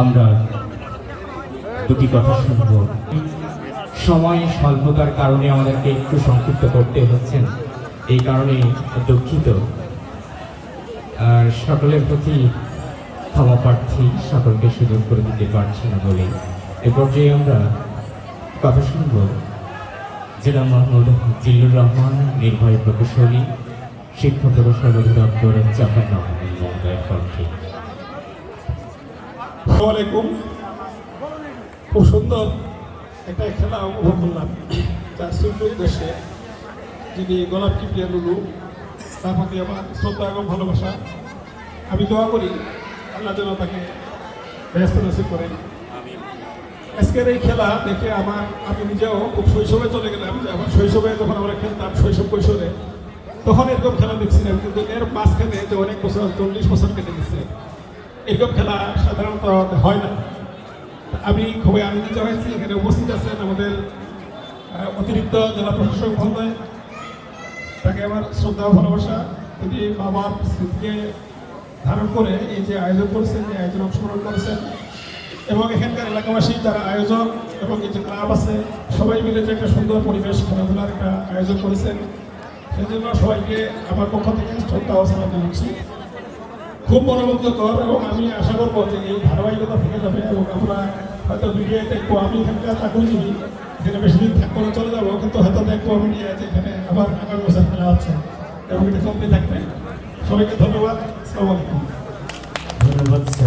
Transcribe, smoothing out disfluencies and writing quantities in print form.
আমরা দুটি কথা শুনব। সময় স্বল্পতার কারণে আমাদেরকে একটু সংক্ষিপ্ত করতে হচ্ছেন, এই কারণে দুঃখিত। আর সকলের প্রতি ক্ষমা প্রার্থী, সকলকে সুযোগ করে দিতে পারছি না বলে এ পর্যায়ে আমরা কথা শুনব জেলা মোহাম্মদ জিল্লুর রহমান, নির্বাহী প্রকৌশলী, শিক্ষা প্রকৌশল অধিদপ্তর, চাঁপাইনবাবগঞ্জ মহোদয়ের কণ্ঠে। আসসালামু আলাইকুম। খুব সুন্দর একটা খেলা উপভোগ করলাম, যার সুন্দর উদ্দেশ্যে যিনি গোলাপ কিপ্রিয়া লুলু, তার প্রতি আমার শ্রদ্ধা এবং ভালোবাসা। আমি দোয়া করি আল্লাহ যেন তাকে ব্যস্ত নসিব করেন। আজকের এই খেলা দেখে আমি নিজেও খুব শৈশবে চলে গেলাম। যে আমার শৈশবে যখন আমরা খেলতাম, শৈশব কৈশোরে, তখন এরকম খেলা দেখছিলাম, কিন্তু এর মাঝখানে যে অনেক বছর, 40 বছর কেটে গেছে, এরকম খেলা সাধারণত হয় না। আমি খুবই আনন্দিত হয়েছি। এখানে উপস্থিত আছেন আমাদের অতিরিক্ত জেলা প্রশাসক মহোদয়, তাকে আমার শ্রদ্ধা ভালোবাসা। তিনি বাবার স্মৃতিকে ধারণ করে এই যে আয়োজন করেছেন, এই আয়োজন অংশগ্রহণ করেছেন, এবং এখানকার এলাকাবাসী যারা আয়োজক এবং এই যে ক্লাব আছে, সবাই মিলে যে একটা সুন্দর পরিবেশ খেলাধুলার একটা আয়োজন করেছেন, সেই জন্য সবাইকে আমার পক্ষ থেকে শ্রদ্ধা ও সালাম জানাচ্ছি। খুব মনোমুগ্ধকর, এবং আমি আশা করবো যে এই ধারাবাহিকতা থেকে যাবে, এবং আমরা হয়তো ভিডিও দেখবো। আমি এখানকার চাকরিজীবী, এখানে বেশি দিন থাকবো না, চলে যাবো, কিন্তু হয়তো দেখবো আমি যে এখানে আবার আগামী বছর খেলা হচ্ছে, এবং এটা চলতে থাকবে। সবাইকে ধন্যবাদ। আসসালামু আলাইকুম। ধন্যবাদ।